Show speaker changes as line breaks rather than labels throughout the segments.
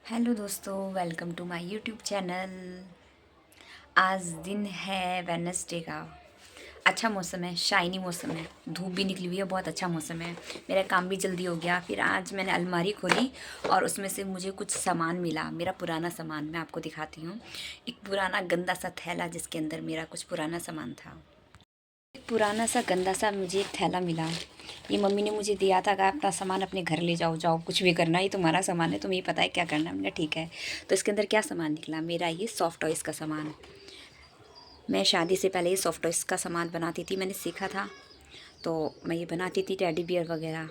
Hello दोस्तों, welcome to my YouTube channel. आज दिन है वेडनेसडे का। अच्छा मौसम है, शाइनी मौसम है, धूप भी निकली हुई है, बहुत अच्छा मौसम है। मेरा काम भी जल्दी हो गया। फिर आज मैंने अलमारी खोली और उसमें से मुझे कुछ सामान मिला, मेरा पुराना सामान। मैं आपको दिखाती हूँ। एक पुराना गंदा सा थैला जिसके अंदर मेरा कुछ पुराना सामान था। एक पुराना सा गंदा सा मुझे एक थैला मिला। ये मम्मी ने मुझे दिया था कि अपना सामान अपने घर ले जाओ, जाओ कुछ भी करना, ये तुम्हारा सामान है, तुम्हें पता है क्या करना है। मैंने कहा ठीक है। तो इसके अंदर क्या सामान निकला, मेरा ये सॉफ्ट टॉयज़ का सामान। मैं शादी से पहले ये सॉफ्ट टॉयज़ का सामान बनाती थी, मैंने सीखा था। तो मैं ये बनाती थी, टेडी बियर वगैरह।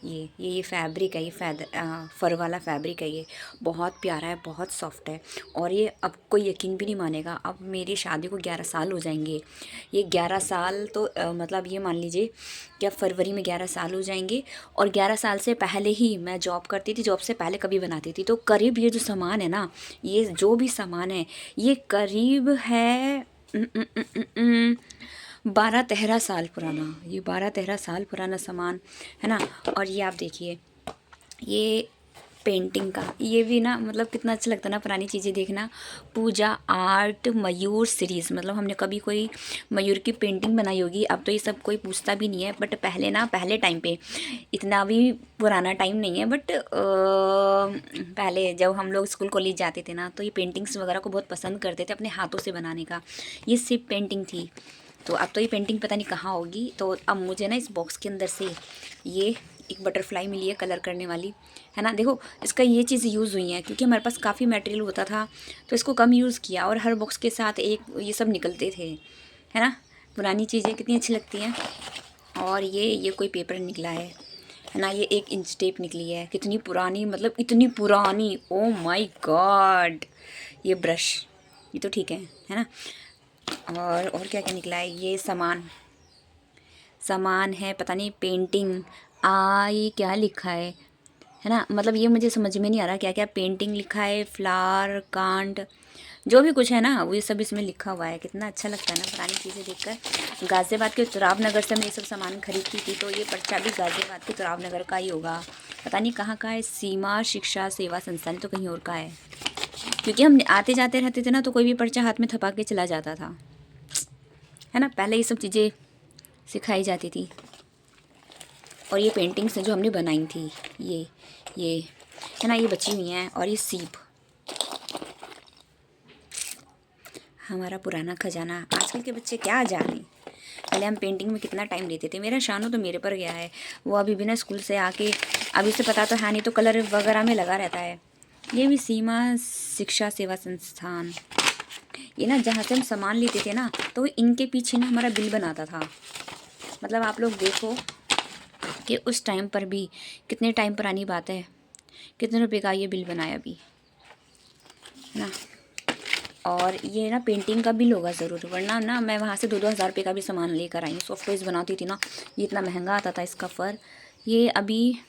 ये फैब्रिक है, ये फ़र वाला फैब्रिक है। ये बहुत प्यारा है, बहुत सॉफ्ट है। और ये अब कोई यकीन भी नहीं मानेगा, अब मेरी शादी को 11 साल हो जाएंगे। ये 11 साल तो मतलब ये मान लीजिए कि अब फरवरी में 11 साल हो जाएंगे। और 11 साल से पहले ही मैं जॉब करती थी, जॉब से पहले कभी बनाती थी। तो करीब ये जो सामान है ना, ये जो भी सामान है, ये करीब है 12-13 साल पुराना। ये 12-13 साल पुराना सामान है ना। और ये आप देखिए, ये पेंटिंग का, ये भी ना मतलब कितना अच्छा लगता है ना पुरानी चीज़ें देखना। पूजा आर्ट मयूर सीरीज़, मतलब हमने कभी कोई मयूर की पेंटिंग बनाई होगी। अब तो ये सब कोई पूछता भी नहीं है, बट पहले ना, पहले टाइम पे, इतना भी पुराना टाइम नहीं है, बट पहले जब हम लोग स्कूल कॉलेज जाते थे ना, तो ये पेंटिंग्स वगैरह को बहुत पसंद करते थे अपने हाथों से बनाने का। ये सिर्फ पेंटिंग थी। तो अब तो ये पेंटिंग पता नहीं कहाँ होगी। तो अब मुझे ना इस बॉक्स के अंदर से ये एक बटरफ्लाई मिली है कलर करने वाली, है ना। देखो इसका ये चीज़ यूज़ हुई है क्योंकि हमारे पास काफ़ी मटेरियल होता था, तो इसको कम यूज़ किया। और हर बॉक्स के साथ एक ये सब निकलते थे, है ना। पुरानी चीज़ें कितनी अच्छी लगती हैं। और ये कोई पेपर निकला है ना। ये 1 इंच टेप निकली है, कितनी पुरानी, मतलब इतनी पुरानी, ओ माय गॉड। ये ब्रश, ये तो ठीक है ना। और क्या क्या निकला है, ये सामान सामान है, पता नहीं पेंटिंग। ये क्या लिखा है ना, मतलब ये मुझे समझ में नहीं आ रहा क्या क्या पेंटिंग लिखा है। फ्लावर कांड, जो भी कुछ है ना, वो ये सब इसमें लिखा हुआ है। कितना अच्छा लगता है ना पुरानी चीज़ें देखकर। गाज़ियाबाद के तुराब नगर से मैं ये सब सामान खरीदती थी, तो ये पर्चा भी गाज़ियाबाद के तुराब नगर का ही होगा। पता नहीं कहाँ का है, सीमा शिक्षा सेवा संस्थान तो कहीं और का है। क्योंकि हम आते जाते रहते थे ना, तो कोई भी पर्चा हाथ में थपा के चला जाता था, है ना। पहले ये सब चीज़ें सिखाई जाती थी। और ये पेंटिंग्स हैं जो हमने बनाई थी, ये है ना, ये बची हुई हैं। और ये सीप, हमारा पुराना खजाना। आजकल के बच्चे क्या जाने, पहले हम पेंटिंग में कितना टाइम लेते थे। मेरा शानू तो मेरे पर गया है, वो अभी भी ना स्कूल से आके, अभी उसे पता तो है नहीं, तो कलर वगैरह में लगा रहता है। ये भी सीमा शिक्षा सेवा संस्थान। ये ना जहाँ से हम सामान लेते थे ना, तो इनके पीछे ना हमारा बिल बनाता था। मतलब आप लोग देखो कि उस टाइम पर भी, कितने टाइम पुरानी बात है, कितने रुपए का ये बिल बनाया अभी, है ना। और ये ना पेंटिंग का बिल होगा ज़रूर, वरना ना मैं वहाँ से 2-2 हज़ार रुपये का भी सामान लेकर आई। सॉफ्ट टॉयज़ बनाती थी ना, ये इतना महंगा आता था इसका फ़र। ये अभी,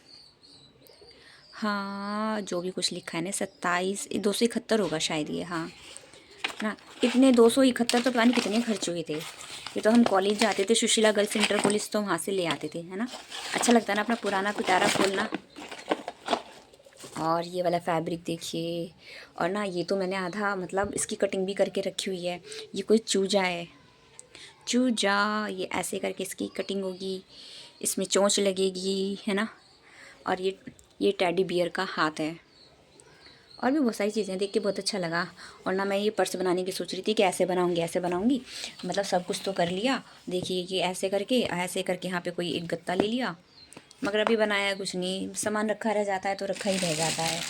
हाँ जो भी कुछ लिखा है ना, 271 होगा शायद ये, हाँ ना। इतने 271 तो पता नहीं कितने खर्च हुए थे। ये तो हम कॉलेज जाते थे, सुशीला गर्ल्स इंटर कॉलेज, तो वहाँ से ले आते थे, है ना। अच्छा लगता है ना अपना पुराना पिटारा खोलना। और ये वाला फैब्रिक देखिए। और ना ये तो मैंने आधा, मतलब इसकी कटिंग भी करके रखी हुई है। ये कोई चूजा है, चूजा। ये ऐसे करके इसकी कटिंग होगी, इसमें चोंच लगेगी, है ना। और ये टेडी बियर का हाथ है। और भी बहुत सारी चीज़ें देख के बहुत अच्छा लगा। और ना मैं ये पर्स बनाने की सोच रही थी कि ऐसे बनाऊंगी, ऐसे बनाऊंगी, मतलब सब कुछ तो कर लिया। देखिए ये ऐसे करके यहाँ पे कोई एक गत्ता ले लिया, मगर अभी बनाया कुछ नहीं। सामान रखा रह जाता है तो रखा ही रह जाता है।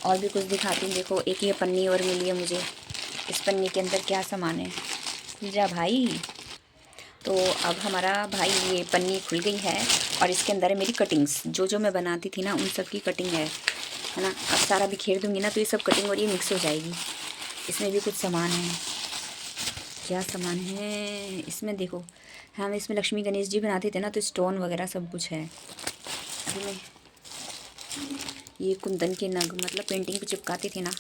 और भी कुछ दिखाती हूँ, देखो एक ये पन्नी और मिली है मुझे। इस पन्नी के अंदर क्या सामान है, जा भाई। तो अब हमारा भाई, ये पन्नी खुल गई है और इसके अंदर है मेरी कटिंग्स, जो जो मैं बनाती थी ना उन सब की कटिंग है ना। अब सारा बिखेर दूँगी ना, तो ये सब कटिंग और ये मिक्स हो जाएगी। इसमें भी कुछ सामान है, क्या सामान है इसमें, देखो हम इसमें लक्ष्मी गणेश जी बनाते थे ना, तो स्टोन वगैरह सब कुछ है। अभी मैं, ये कुंदन के नग, मतलब पेंटिंग पे चिपकाते थे ना,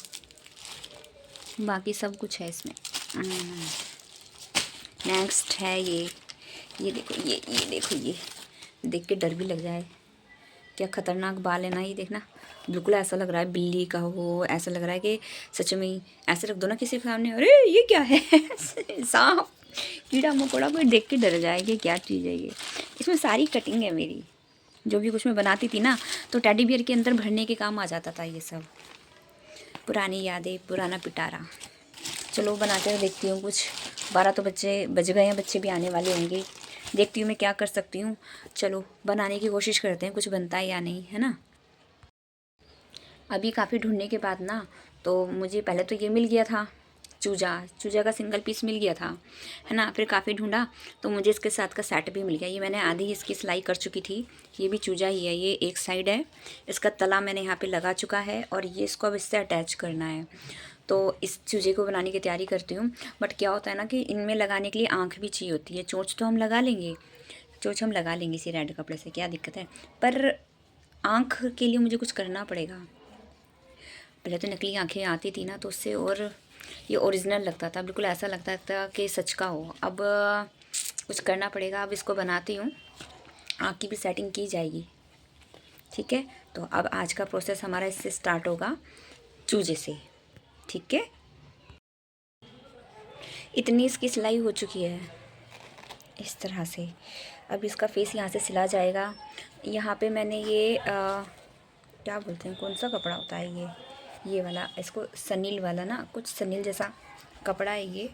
बाकी सब कुछ है इसमें। नेक्स्ट है ये देखो, ये देखो, ये देख के डर भी लग जाए, क्या खतरनाक बाल है ना, ये देखना। बिल्कुल ऐसा लग रहा है बिल्ली का हो, ऐसा लग रहा है कि सच में ही ऐसे रख दो ना किसी के सामने, अरे ये क्या है सांप कीड़ा मकोड़ा, कोई देख के डर जाए कि क्या चीज़ है ये। इसमें सारी कटिंग है मेरी, जो भी कुछ मैं बनाती थी ना तो टेडी बियर के अंदर भरने के काम आ जाता था ये सब। पुरानी यादें, पुराना पिटारा। चलो बनाते हुए देखती हूँ कुछ। 12 तो बज गए हैं, बच्चे भी आने वाले होंगे। देखती हूँ मैं क्या कर सकती हूँ। चलो बनाने की कोशिश करते हैं, कुछ बनता है या नहीं, है ना। अभी काफ़ी ढूंढने के बाद ना, तो मुझे पहले तो ये मिल गया था, चूजा का सिंगल पीस मिल गया था, है ना। फिर काफ़ी ढूंढा तो मुझे इसके साथ का सेट भी मिल गया। ये मैंने आधी इसकी सिलाई कर चुकी थी। ये भी चूजा ही है, ये एक साइड है, इसका तला मैंने यहाँ पे लगा चुका है और ये इसको अब इससे अटैच करना है। तो इस चूजे को बनाने की तैयारी करती हूँ। बट क्या होता है ना कि इनमें लगाने के लिए आँख भी चाहिए होती है। चोंच तो हम लगा लेंगे, चोंच हम लगा लेंगे इसी रेड कपड़े से, क्या दिक्कत है। पर आँख के लिए मुझे कुछ करना पड़ेगा। पहले तो नकली आंखें आती थी ना तो उससे, और ये ओरिजिनल लगता था, बिल्कुल ऐसा लगता था कि सच का हो। अब कुछ करना पड़ेगा। अब इसको बनाती हूँ, आँख की भी सेटिंग की जाएगी, ठीक है। तो अब आज का प्रोसेस हमारा इससे स्टार्ट होगा, चूजे से, ठीक है। इतनी इसकी सिलाई हो चुकी है इस तरह से। अब इसका फेस यहाँ से सिला जाएगा। यहाँ पे मैंने ये क्या बोलते हैं, कौन सा कपड़ा होता है ये वाला, इसको सनील वाला ना, कुछ सनील जैसा कपड़ा है ये।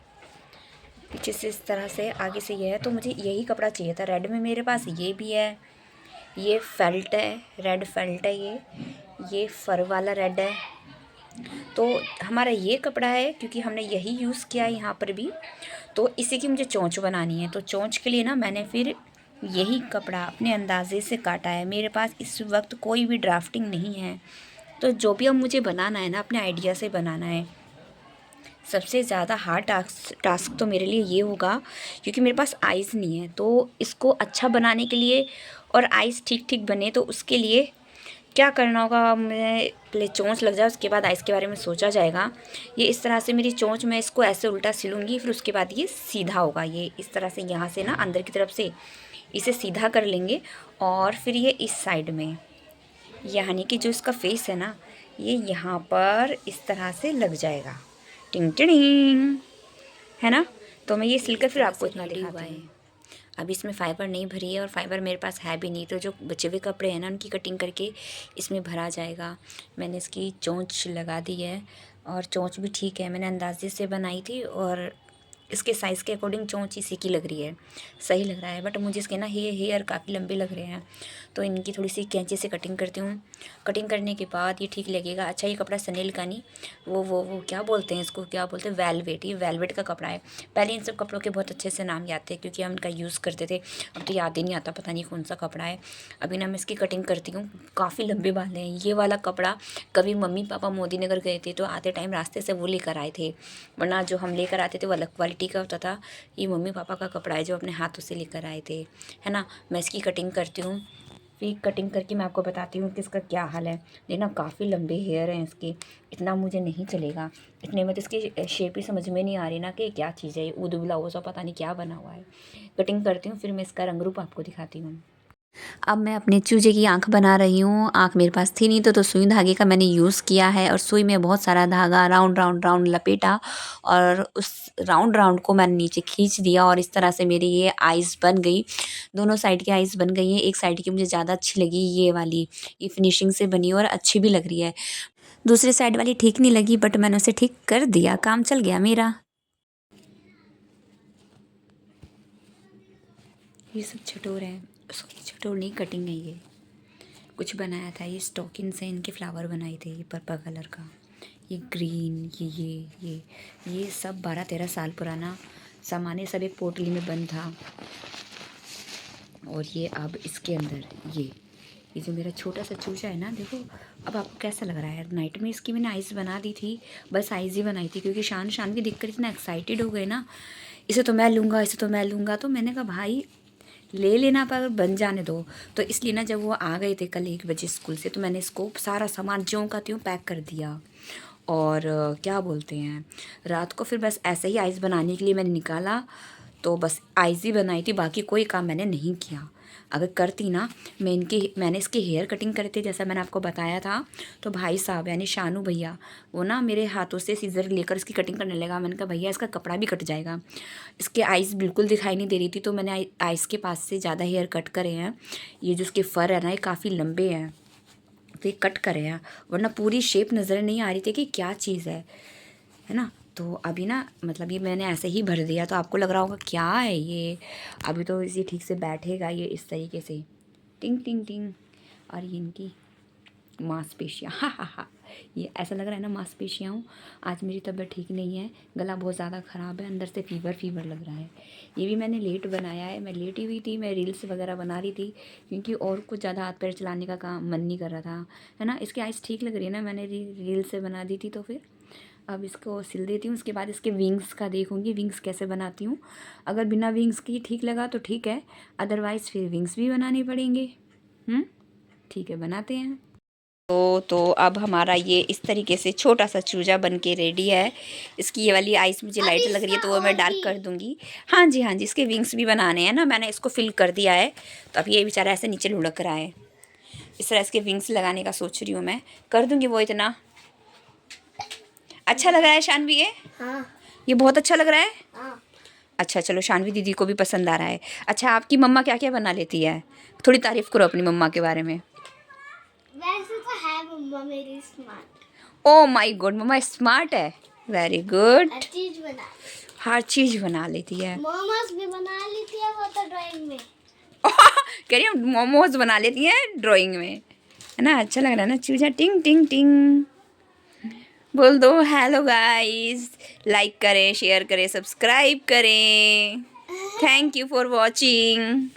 पीछे से इस तरह से, आगे से ये है, तो मुझे यही कपड़ा चाहिए था। रेड में मेरे पास ये भी है, ये फेल्ट है, रेड फेल्ट है ये फर वाला रेड है। तो हमारा ये कपड़ा है, क्योंकि हमने यही यूज़ किया है यहाँ पर भी। तो इसी की मुझे चोंच बनानी है। तो चोंच के लिए ना मैंने फिर यही कपड़ा अपने अंदाजे से काटा है। मेरे पास इस वक्त कोई भी ड्राफ्टिंग नहीं है, तो जो भी अब मुझे बनाना है ना, अपने आइडिया से बनाना है। सबसे ज़्यादा हार्ड टास्क तो मेरे लिए ये होगा, क्योंकि मेरे पास आइज़ नहीं है। तो इसको अच्छा बनाने के लिए और आइज़ ठीक ठीक बने, तो उसके लिए क्या करना होगा, मैं पहले चोंच लग जाए, उसके बाद आइज़ के बारे में सोचा जाएगा। ये इस तरह से मेरी चोंच, मैं इसको ऐसे उल्टा सिलूँगी, फिर उसके बाद ये सीधा होगा। ये इस तरह से यहाँ से ना अंदर की तरफ से इसे सीधा कर लेंगे, और फिर ये इस साइड में, यानी कि जो इसका फेस है ना, ये यहाँ पर इस तरह से लग जाएगा। टिंग टिंग, है ना। तो मैं ये सिलकर फिर आपको इतना दिखाती हूँ। अभी इसमें फ़ाइबर नहीं भरी है, और फ़ाइबर मेरे पास है भी नहीं, तो जो बचे हुए कपड़े हैं ना उनकी कटिंग करके इसमें भरा जाएगा। मैंने इसकी चोंच लगा दी है, और चोंच भी ठीक है, मैंने अंदाजे से बनाई थी, और इसके साइज़ के अकॉर्डिंग चोंच इसी की लग रही है, सही लग रहा है। बट मुझे इसके ना हेयर काफ़ी लंबे लग रहे हैं, तो इनकी थोड़ी सी कैंची से कटिंग करती हूँ। कटिंग करने के बाद ये ठीक लगेगा। अच्छा, ये कपड़ा सनेल का नहीं, वो क्या बोलते हैं इसको, क्या बोलते हैं, वेलवेट। ये वेलवेट का कपड़ा है। पहले इन सब कपड़ों के बहुत अच्छे से नाम याद थे, क्योंकि हम इनका यूज़ करते थे। अब तो याद ही नहीं आता, पता नहीं कौन सा कपड़ा है। अभी ना मैं इसकी कटिंग करती हूँ। काफ़ी लंबे बाल हैं। ये वाला कपड़ा कभी मम्मी पापा मोदी नगर गए थे तो आते टाइम रास्ते से वो लेकर आए थे, वरना जो हम लेकर आते थे वो अलग क्वालिटी का होता था। ये मम्मी पापा का कपड़ा है जो अपने हाथों से लेकर आए थे, है ना। मैं इसकी कटिंग करती हूँ, फिर कटिंग करके मैं आपको बताती हूँ कि इसका क्या हाल है। देखना काफ़ी लंबे हेयर हैं इसके, इतना मुझे नहीं चलेगा। इतने में तो इसकी शेप ही समझ में नहीं आ रही ना कि क्या चीज़ है, उदुबला हो सा पता नहीं क्या बना हुआ है। कटिंग करती हूँ, फिर मैं इसका रंग रूप आपको दिखाती हूँ। अब मैं अपने चूजे की आँख बना रही हूँ। आँख मेरे पास थी नहीं, तो सुई धागे का मैंने यूज़ किया है, और सुई में बहुत सारा धागा राउंड राउंड राउंड लपेटा, और उस राउंड राउंड को मैंने नीचे खींच दिया, और इस तरह से मेरी ये आइज़ बन गई। दोनों साइड की आइज़ बन गई हैं। एक साइड की मुझे ज़्यादा अच्छी लगी ये वाली, ये फिनिशिंग से बनी और अच्छी भी लग रही है। दूसरी साइड वाली ठीक नहीं लगी, बट मैंने उसे ठीक कर दिया, काम चल गया मेरा। ये सब छटोर है, सॉरी छटोर नहीं, कटिंग है। ये कुछ बनाया था, ये स्टॉकिंग से इनके फ्लावर बनाए थे, ये पर्पल कलर का, ये ग्रीन, ये सब 12-13 साल पुराना सामान है। सब एक पोटली में बंद था, और ये अब इसके अंदर ये जो मेरा छोटा सा चूजा है ना, देखो अब आपको कैसा लग रहा है। नाइट में इसकी मैंने आइज़ बना दी थी, बस आइज़ ही बनाई थी, क्योंकि शान भी देखकर इतना एक्साइटेड हो गए ना, इसे तो मैं लूँगा, इसे तो मैं लूँगा। तो मैंने कहा भाई ले लेना, पर बन जाने दो। तो इसलिए ना जब वो आ गए थे कल 1 बजे स्कूल से, तो मैंने इसको सारा सामान ज्यों का त्यों पैक कर दिया। और क्या बोलते हैं, रात को फिर बस ऐसे ही आइस बनाने के लिए मैंने निकाला, तो बस आइस ही बनाई थी, बाकी कोई काम मैंने नहीं किया। अगर करती ना, मैंने इसके हेयर कटिंग करे थे जैसा मैंने आपको बताया था, तो भाई साहब यानी शानू भैया वो ना मेरे हाथों से सीज़र लेकर इसकी कटिंग करने लगा। मैंने कहा भैया इसका कपड़ा भी कट जाएगा। इसके आइज़ बिल्कुल दिखाई नहीं दे रही थी, तो मैंने आइज़ के पास से ज़्यादा हेयर कट करे हैं। ये जो उसके फ़र है ना, ये काफ़ी लंबे हैं, तो ये कट करे हैं, वरना पूरी शेप नज़र नहीं आ रही थी कि क्या चीज़ है ना। तो अभी ना मतलब ये मैंने ऐसे ही भर दिया, तो आपको लग रहा होगा क्या है ये। अभी तो इसे ठीक से बैठेगा ये इस तरीके से, टिंग टिंग टिंग। और ये इनकी मांसपेशियाँ, हा हा हा, ये ऐसा लग रहा है ना मांसपेशियाँ हूँ। आज मेरी तबीयत ठीक नहीं है, गला बहुत ज़्यादा ख़राब है, अंदर से फीवर लग रहा है। ये भी मैंने लेट बनाया है, मैं लेटी हुई थी, मैं रील्स वगैरह बना रही थी, क्योंकि और कुछ ज़्यादा हाथ पैर चलाने का काम मन नहीं कर रहा था, है ना। इसकी आइज़ ठीक लग रही है ना, मैंने रील से बना दी थी, तो फिर अब इसको सिल देती हूँ। उसके बाद इसके विंग्स का देखूँगी, विंग्स कैसे बनाती हूँ। अगर बिना विंग्स की ठीक लगा तो ठीक है, अदरवाइज़ फिर विंग्स भी बनाने पड़ेंगे। ठीक है, बनाते हैं। तो अब हमारा ये इस तरीके से छोटा सा चूजा बन के रेडी है। इसकी ये वाली आइस मुझे लाइट लग रही है, तो वो मैं डार्क कर दूंगी। हाँ जी हाँ जी, इसके विंग्स भी बनाने हैं ना, मैंने इसको फिल कर दिया है, तो अब ये बेचारा ऐसे नीचे लुढ़क रहा है। इस तरह इसके विंग्स लगाने का सोच रही हूँ मैं, कर दूंगी वो। इतना अच्छा लग रहा है शानवी ये? हाँ। ये बहुत अच्छा लग रहा है? हाँ। अच्छा चलो, शानवी दीदी को भी पसंद आ रहा है। अच्छा, आपकी मम्मा क्या क्या बना लेती है? थोड़ी तारीफ़ करो अपनी मम्मा के बारे में।
वैसे तो है मम्मा मेरी स्मार्ट।
ओह माय गॉड, मम्मा स्मार्ट है, वेरी गुड।
हर चीज़
बना लेती है।
मोमोज भी बना लेती है वो तो ड्राइंग में।
कह रही है मोमोज बना लेती है ड्राइंग में, है ना। अच्छा लग रहा है ना चूजा, टिंग टिंग टिंग। बोल दो हेलो गाइस, लाइक करें, शेयर करें, सब्सक्राइब करें। Thank you for watching.